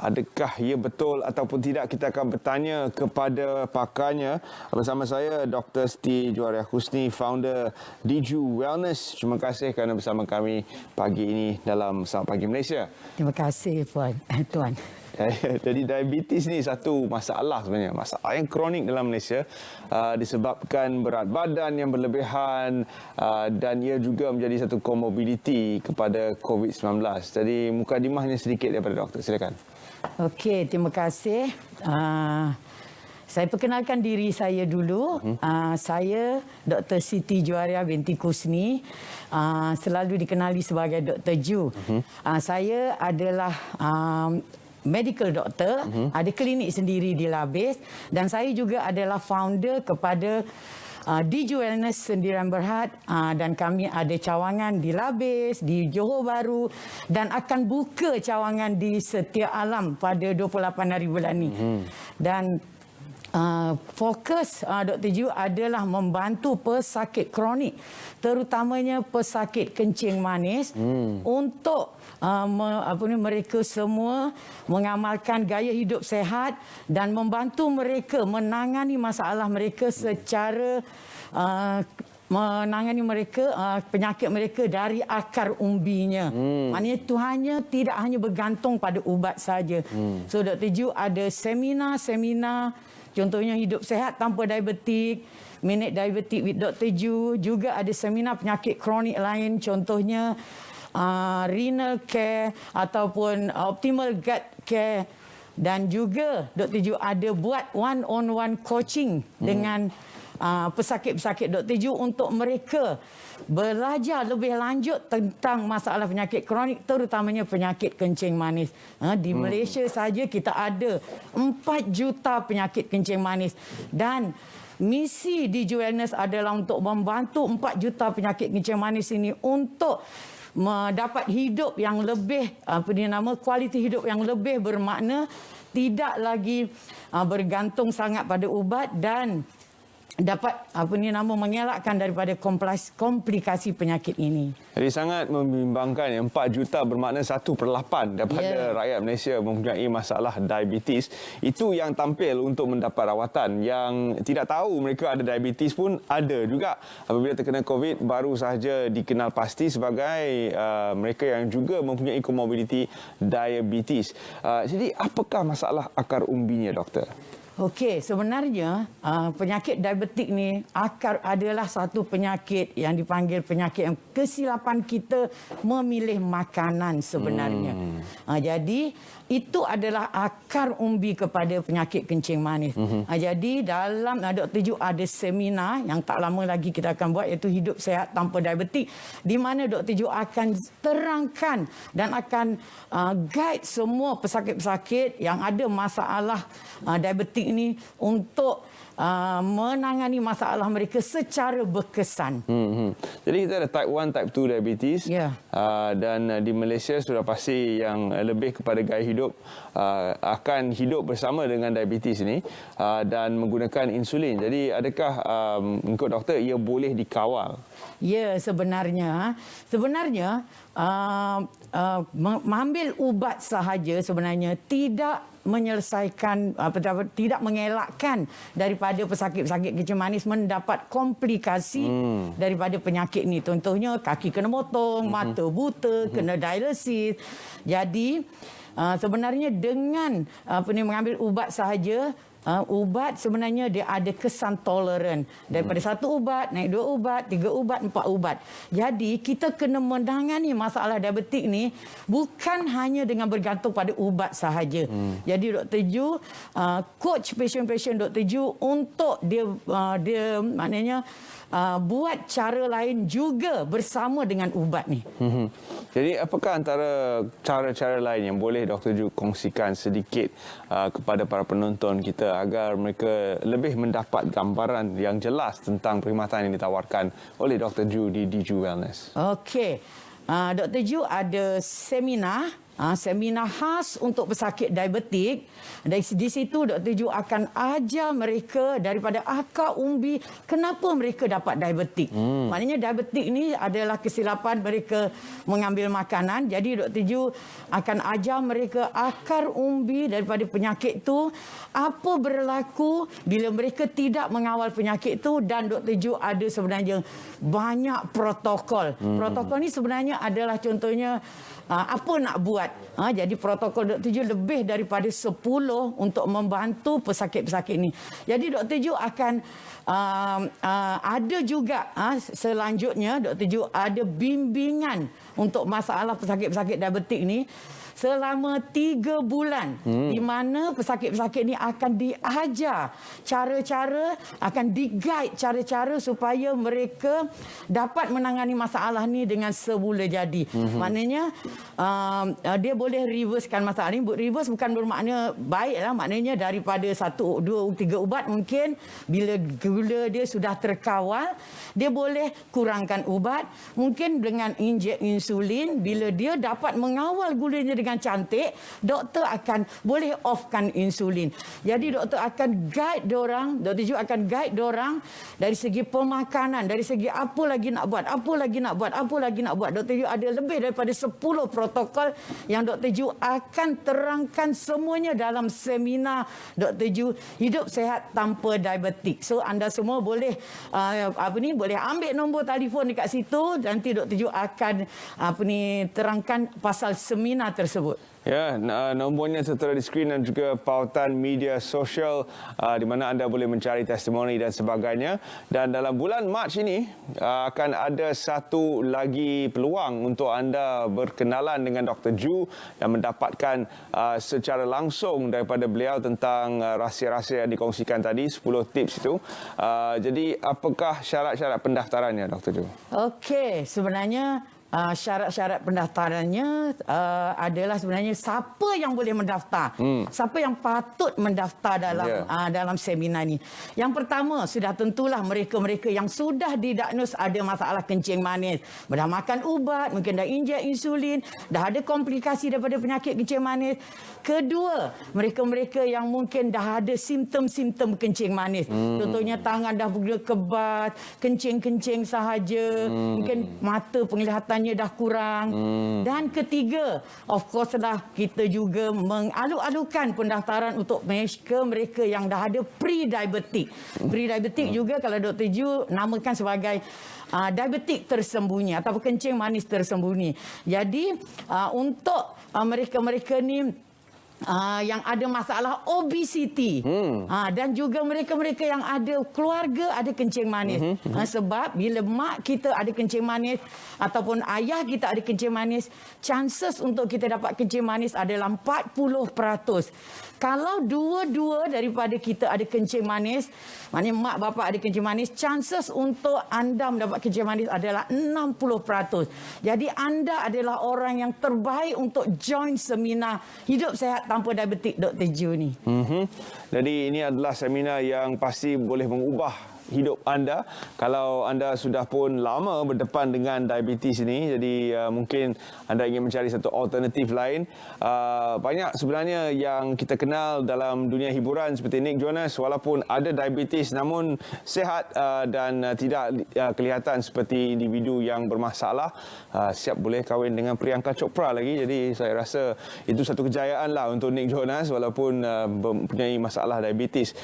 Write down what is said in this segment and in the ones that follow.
Adakah ia betul ataupun tidak? Kita akan bertanya kepada pakarnya. Bersama saya Dr. Siti Juwariah Husni, founder Diju Wellness. Terima kasih kerana bersama kami pagi ini dalam Selamat Pagi Malaysia. Terima kasih Tuan. Jadi diabetes ni satu masalah sebenarnya, masalah yang kronik dalam Malaysia, disebabkan berat badan yang berlebihan, dan ia juga menjadi satu komorbiditi kepada COVID-19. Jadi mukadimahnya sedikit daripada doktor, silakan. Okey, terima kasih. Saya perkenalkan diri saya dulu. Saya Dr. Siti Juwariah binti Husni, selalu dikenali sebagai Dr. Ju. Saya adalah medical doctor, ada klinik sendiri di Labis, dan saya juga adalah founder kepada Diju Wellness Sendirian Berhad, dan kami ada cawangan di Labis, di Johor Bahru, dan akan buka cawangan di Setia Alam pada 28 hari bulan ni. Dan fokus Dr. Ju adalah membantu pesakit kronik, terutamanya pesakit kencing manis, untuk mereka semua mengamalkan gaya hidup sehat dan membantu mereka menangani masalah mereka secara penyakit mereka dari akar umbinya. Maknanya Tuhannya tidak hanya bergantung pada ubat saja. So Dr. Ju ada seminar-seminar, contohnya hidup sehat tanpa diabetik, Minute Diabetic with Dr. Ju. Juga ada seminar penyakit kronik lain, contohnya renal care ataupun optimal gut care. Dan juga Dr. Ju ada buat one-on-one coaching dengan pesakit-pesakit Dr. Ju untuk mereka belajar lebih lanjut tentang masalah penyakit kronik, terutamanya penyakit kencing manis. Di Malaysia saja kita ada 4 juta penyakit kencing manis, dan misi Diju Wellness adalah untuk membantu 4 juta penyakit kencing manis ini untuk mendapat hidup yang lebih, kualiti hidup yang lebih bermakna, tidak lagi bergantung sangat pada ubat, dan dapat mengelakkan daripada komplikasi penyakit ini. Jadi sangat membimbangkan. 4 juta bermakna 1/8 daripada rakyat Malaysia mempunyai masalah diabetes. Itu yang tampil untuk mendapat rawatan. Yang tidak tahu mereka ada diabetes pun ada juga. Apabila terkena COVID, baru sahaja dikenal pasti sebagai mereka yang juga mempunyai komorbiditi diabetes. Jadi apakah masalah akar umbinya, doktor? Okey, sebenarnya penyakit diabetik ni adalah satu penyakit yang dipanggil penyakit yang kesilapan kita memilih makanan sebenarnya. Jadi itu adalah akar umbi kepada penyakit kencing manis. Jadi dalam Dr. Ju ada seminar yang tak lama lagi kita akan buat, iaitu hidup sehat tanpa diabetik, di mana Dr. Ju akan terangkan dan akan guide semua pesakit-pesakit yang ada masalah diabetik ini untuk menangani masalah mereka secara berkesan. Jadi kita ada type 1, type 2 diabetes. Dan di Malaysia sudah pasti yang lebih kepada gaya hidup akan hidup bersama dengan diabetes ini dan menggunakan insulin. Jadi adakah mengikut doktor ia boleh dikawal? Ya, sebenarnya mengambil ubat sahaja sebenarnya tidak menyelesaikan, tidak mengelakkan daripada pesakit-pesakit kencing manis mendapat komplikasi daripada penyakit ini. Contohnya kaki kena potong, mata buta, kena dialisis. Jadi sebenarnya dengan mengambil ubat sahaja, ubat sebenarnya dia ada kesan toleran. Daripada 1 ubat, naik 2 ubat, 3 ubat, 4 ubat. Jadi kita kena menangani masalah diabetik ni bukan hanya dengan bergantung pada ubat sahaja. Jadi Dr. Ju coach pasien-pasien Dr. Ju untuk dia maknanya buat cara lain juga bersama dengan ubat ni. Jadi apakah antara cara-cara lain yang boleh Dr. Ju kongsikan sedikit kepada para penonton kita agar mereka lebih mendapat gambaran yang jelas tentang perkhidmatan yang ditawarkan oleh Dr. Ju di Diju Wellness? Okey. Dr. Ju ada seminar seminar khas untuk pesakit diabetik. Di situ Dr. Ju akan ajar mereka daripada akar umbi kenapa mereka dapat diabetik. Maknanya diabetik ni adalah kesilapan mereka mengambil makanan. Jadi Dr. Ju akan ajar mereka akar umbi daripada penyakit tu, apa berlaku bila mereka tidak mengawal penyakit tu, dan Dr. Ju ada sebenarnya banyak protokol. Protokol ni sebenarnya adalah contohnya apa nak buat. Jadi protokol Dr. Ju lebih daripada 10 untuk membantu pesakit-pesakit ni. Jadi Dr. Ju akan ada juga selanjutnya Dr. Ju ada bimbingan untuk masalah pesakit-pesakit diabetik ni selama 3 bulan, di mana pesakit-pesakit ni akan diajar cara-cara, akan di-guide cara-cara supaya mereka dapat menangani masalah ni dengan semula jadi. Maknanya dia boleh reversekan masalah ni. Reverse bukan bermakna baik lah, maknanya daripada 1, 2, 3 ubat, mungkin bila gula dia sudah terkawal, dia boleh kurangkan ubat. Mungkin dengan injek insulin, bila dia dapat mengawal gulanya dengan cantik, doktor akan boleh offkan insulin. Jadi doktor akan guide diorang, Dr. Ju akan guide diorang dari segi pemakanan, dari segi apa lagi nak buat, apa lagi nak buat, apa lagi nak buat. Dr. Ju ada lebih daripada 10 protokol yang Dr. Ju akan terangkan semuanya dalam seminar Dr. Ju Hidup Sehat Tanpa Diabetik. So anda semua boleh boleh ambil nombor telefon dekat situ, nanti Dr. Ju akan terangkan pasal seminar tersebut. Ya, nombornya tertera di skrin dan juga pautan media sosial di mana anda boleh mencari testimoni dan sebagainya. Dan dalam bulan Mac ini akan ada satu lagi peluang untuk anda berkenalan dengan Dr. Ju dan mendapatkan secara langsung daripada beliau tentang rahsia-rahsia yang dikongsikan tadi, 10 tips itu. Jadi apakah syarat-syarat pendaftarannya, Dr. Ju? Okey, sebenarnya syarat-syarat pendaftarannya adalah sebenarnya siapa yang boleh mendaftar, siapa yang patut mendaftar dalam seminar ni. Yang pertama, sudah tentulah mereka-mereka yang sudah didiagnos ada masalah kencing manis, dah makan ubat, mungkin dah injek insulin, dah ada komplikasi daripada penyakit kencing manis. Kedua, mereka-mereka yang mungkin dah ada simptom-simptom kencing manis. Contohnya tangan dah berkebat, kencing-kencing sahaja, mungkin mata penglihatan dah kurang. Dan ketiga, of course lah, kita juga mengalu-alukan pendaftaran untuk mereka yang dah ada pre-diabetik. Pre-diabetik juga kalau Dr. Ju namakan sebagai diabetik tersembunyi atau kencing manis tersembunyi. Jadi untuk mereka-mereka ni yang ada masalah obesiti, dan juga mereka-mereka yang ada keluarga ada kencing manis. Sebab bila mak kita ada kencing manis ataupun ayah kita ada kencing manis, chances untuk kita dapat kencing manis adalah 40%. Kalau dua-dua daripada kita ada kencing manis, maknanya mak bapak ada kencing manis, chances untuk anda mendapat kencing manis adalah 60%. Jadi anda adalah orang yang terbaik untuk join seminar Hidup Sehat Tanpa Diabetik Dr. Ju ni. Jadi ini adalah seminar yang pasti boleh mengubah hidup anda kalau anda sudah pun lama berdepan dengan diabetes ini. Jadi mungkin anda ingin mencari satu alternatif lain. Banyak sebenarnya yang kita kenal dalam dunia hiburan seperti Nick Jonas, walaupun ada diabetes namun sehat dan tidak kelihatan seperti individu yang bermasalah, siap boleh kahwin dengan Priyanka Chopra lagi. Jadi saya rasa itu satu kejayaan lah untuk Nick Jonas walaupun mempunyai masalah diabetes.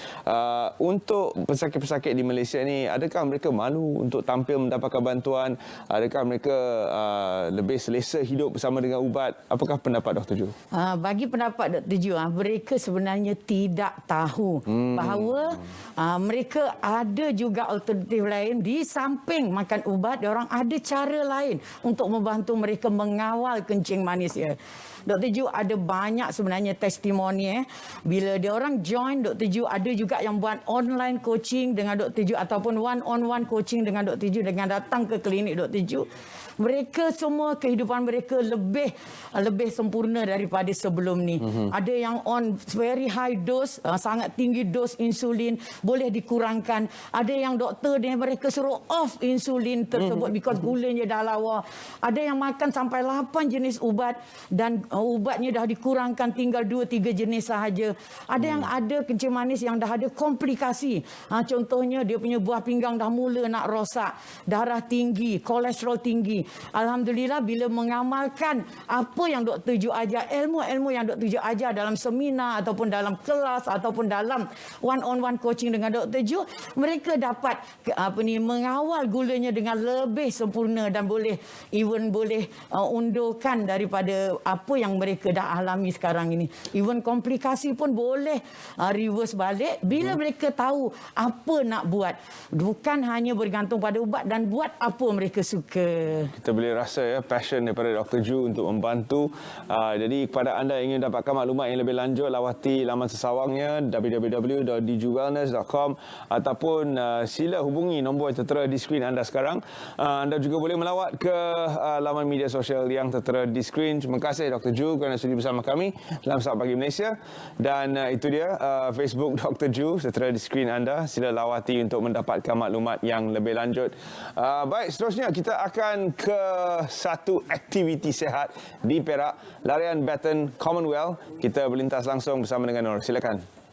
Untuk pesakit-pesakit di Malaysia ni, adakah mereka malu untuk tampil mendapatkan bantuan? Adakah mereka lebih selesa hidup bersama dengan ubat? Apakah pendapat Dr. Ju? Bagi pendapat Dr. Ju, mereka sebenarnya tidak tahu bahawa mereka ada juga alternatif lain. Di samping makan ubat, diorang ada cara lain untuk membantu mereka mengawal kencing manis. Dr. Ju ada banyak sebenarnya testimoni. Bila diorang join Dr. Ju, ada juga yang buat online coaching dengan Dr. Ju ataupun one-on-one coaching dengan Dr. Ju dengan datang ke klinik Dr. Ju. mereka semua kehidupan mereka lebih sempurna daripada sebelum ni. Ada yang on very high dose, sangat tinggi dos insulin, boleh dikurangkan. Ada yang doktor dia mereka suruh off insulin tersebut because gulanya dah lawa. Ada yang makan sampai 8 jenis ubat dan ubatnya dah dikurangkan tinggal 2-3 jenis sahaja. Ada yang ada kencing manis yang dah ada komplikasi. Contohnya dia punya buah pinggang dah mula nak rosak, darah tinggi, kolesterol tinggi. Alhamdulillah bila mengamalkan apa yang Dr. Ju ajar, ilmu-ilmu yang Dr. Ju ajar dalam seminar ataupun dalam kelas ataupun dalam one-on-one coaching dengan Dr. Ju, mereka dapat mengawal gulanya dengan lebih sempurna dan boleh undurkan daripada apa yang mereka dah alami sekarang ini. Even komplikasi pun boleh reverse balik bila mereka tahu apa nak buat. Bukan hanya bergantung pada ubat dan buat apa mereka suka. Kita boleh rasa ya passion daripada Dr. Ju untuk membantu. Jadi kepada anda yang ingin dapatkan maklumat yang lebih lanjut, lawati laman sesawangnya www.djuwellness.com ataupun sila hubungi nombor yang tertera di skrin anda sekarang. Anda juga boleh melawat ke laman media sosial yang tertera di skrin. Terima kasih Dr. Ju kerana sudi bersama kami dalam Saat Pagi Malaysia. Dan itu dia Facebook Dr. Ju tertera di skrin anda. Sila lawati untuk mendapatkan maklumat yang lebih lanjut. Baik, seterusnya kita akan ke satu aktiviti sihat di Perak, larian baton Commonwealth. Kita berlintas langsung bersama dengan Nur. Silakan.